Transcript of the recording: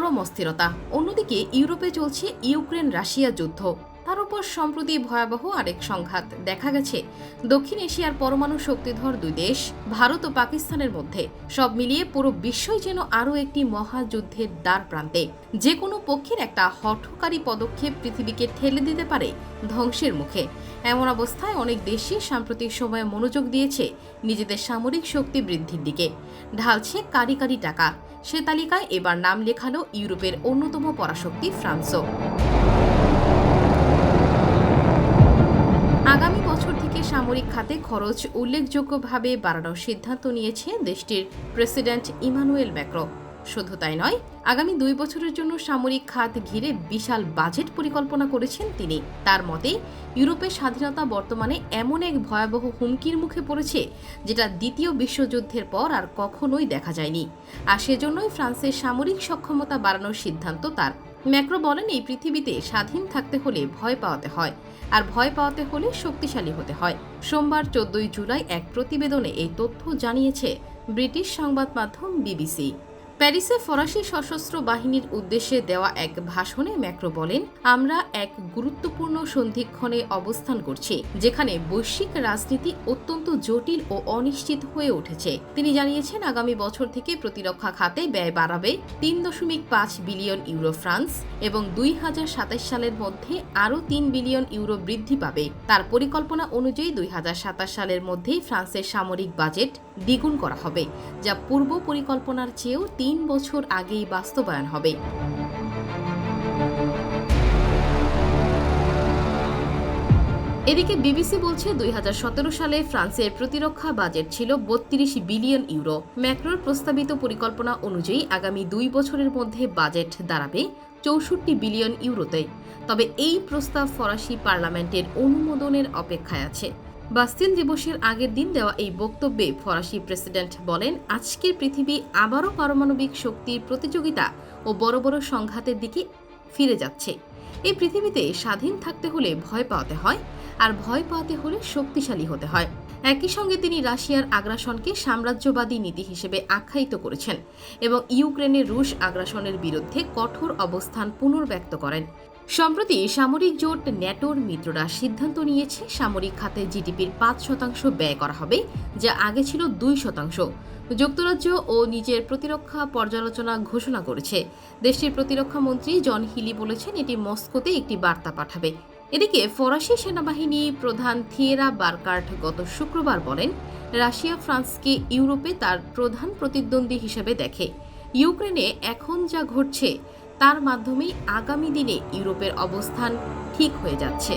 চরম অস্থিরতা। অন্যদিকে ইউরোপে চলছে ইউক্রেন রাশিয়া যুদ্ধ। তার উপর সম্প্রতি ভয়াবহ আরেক সংঘাত দেখা গেছে দক্ষিণ এশিয়ার পরমাণু শক্তিধর দুই দেশ ভারত ও পাকিস্তানের মধ্যে। সব মিলিয়ে পুরো বিশ্বই যেন আরও একটি মহাযুদ্ধের দ্বার প্রান্তে। যে কোনো পক্ষের একটা হঠকারী পদক্ষেপ পৃথিবীকে ঠেলে দিতে পারে ধ্বংসের মুখে। এমন অবস্থায় অনেক দেশই সাম্প্রতিক সময়ে মনোযোগ দিয়েছে নিজেদের সামরিক শক্তি বৃদ্ধির দিকে, ঢালছে কারি কারি টাকা। সে তালিকায় এবার নাম লেখালো ইউরোপের অন্যতম পরাশক্তি ফ্রান্সও। আগামী বছর থেকে সামরিক খাতে খরচ উল্লেখযোগ্যভাবে বাড়ানোর সিদ্ধান্ত নিয়েছে দেশটির প্রেসিডেন্ট ইমানুয়েল ম্যাক্রো। শুধু তাই নয়, আগামী 2 বছরের জন্য সামরিক খাত ঘিরে বিশাল বাজেট পরিকল্পনা করেছেন তিনি। তার মতে, ইউরোপের স্বাধীনতা বর্তমানে এমন এক ভয়াবহ হুমকির মুখে পড়েছে যেটা দ্বিতীয় বিশ্বযুদ্ধের পর আর কখনোই দেখা যায়নি। আর সেজন্যই ফ্রান্সের সামরিক সক্ষমতা বাড়ানোর সিদ্ধান্ত তার। ম্যাক্রো বলেন, এই পৃথিবীতে স্বাধীন থাকতে হলে ভয় পাওয়াতে হয়, আর ভয় পাওয়াতে হলে শক্তিশালী হতে হয়। সোমবার 14 জুলাই এক প্রতিবেদনে এই তথ্য জানিয়েছে ব্রিটিশ সংবাদ মাধ্যম বিবিসি। প্যারিসে ফরাসি সশস্ত্র বাহিনীর উদ্দেশ্যে দেওয়া এক ভাষণে ম্যাক্রো বলেন, আমরা এক গুরুত্বপূর্ণ সন্ধিক্ষণে অবস্থান করছি যেখানে বৈশ্বিক রাজনীতি অত্যন্ত জটিল ও অনিশ্চিত হয়ে উঠেছে। তিনি জানিয়েছেন, আগামী বছর থেকে প্রতিরক্ষা খাতে ব্যয় বাড়াবে 3.5 বিলিয়ন ইউরো ফ্রান্স এবং 2027 সালের মধ্যে আরও 3 বিলিয়ন ইউরো বৃদ্ধি পাবে। তার পরিকল্পনা অনুযায়ী 2027 সালের মধ্যেই ফ্রান্সের সামরিক বাজেট দ্বিগুণ করা হবে, যা পূর্ব পরিকল্পনার চেয়েও 3 বছর আগেই বাস্তবায়ন হবে। এদিকে বিবিসি বলছে 2017 সালে ফ্রান্সের প্রতিরক্ষা বাজেট ছিল 32 বিলিয়ন ইউরো। ম্যাক্রোর প্রস্তাবিত পরিকল্পনা অনুযায়ী আগামী 2 বছরের মধ্যে বাজেট দাঁড়াবে 64 বিলিয়ন ইউরোতে। তবে এই প্রস্তাব ফরাসি পার্লামেন্টের অনুমোদনের অপেক্ষায় আছে। বাস্তিল দিবসের আগের দিন দেওয়া এই বক্তব্যে ফরাসি প্রেসিডেন্ট বলেন, আজকের পৃথিবী আবারও পারমাণবিক শক্তির প্রতিযোগিতা ও বড় বড় সংঘাতের দিকে ফিরে যাচ্ছে। এই পৃথিবীতে স্বাধীন থাকতে হলে ভয় পাওয়াতে হয়, আর ভয় পাওয়াতে হলে শক্তিশালী হতে হয়। একই সঙ্গে তিনি রাশিয়ার আগ্রাসনকে সাম্রাজ্যবাদী নীতি হিসেবে আখ্যায়িত করেছেন এবং ইউক্রেনের রুশ আগ্রাসনের বিরুদ্ধে কঠোর অবস্থান পুনর্ব্যক্ত করেন। সম্প্রতি সামরিক জোট ন্যাটোর মিত্ররা সিদ্ধান্ত নিয়েছে সামরিক খাতে জিডিপির 5% ব্যয় করা হবে, যা আগে ছিল 2%। যুক্তরাজ্য ও নিজের প্রতিরক্ষা পর্যালোচনা ঘোষণা করেছে। দেশটির প্রতিরক্ষা মন্ত্রী জন হিলি বলেছেন, এটি মস্কোতে একটি বার্তা পাঠাবে। এদিকে ফরাসি সেনাবাহিনী প্রধান থিয়েরা বারকার্ট গত শুক্রবার বলেন, রাশিয়া ফ্রান্সকে ইউরোপে তার প্রধান প্রতিদ্বন্দ্বী হিসেবে দেখে। ইউক্রেনে এখন যা ঘটছে তার মাধ্যমেই আগামী দিনে ইউরোপের অবস্থান ঠিক হয়ে যাচ্ছে।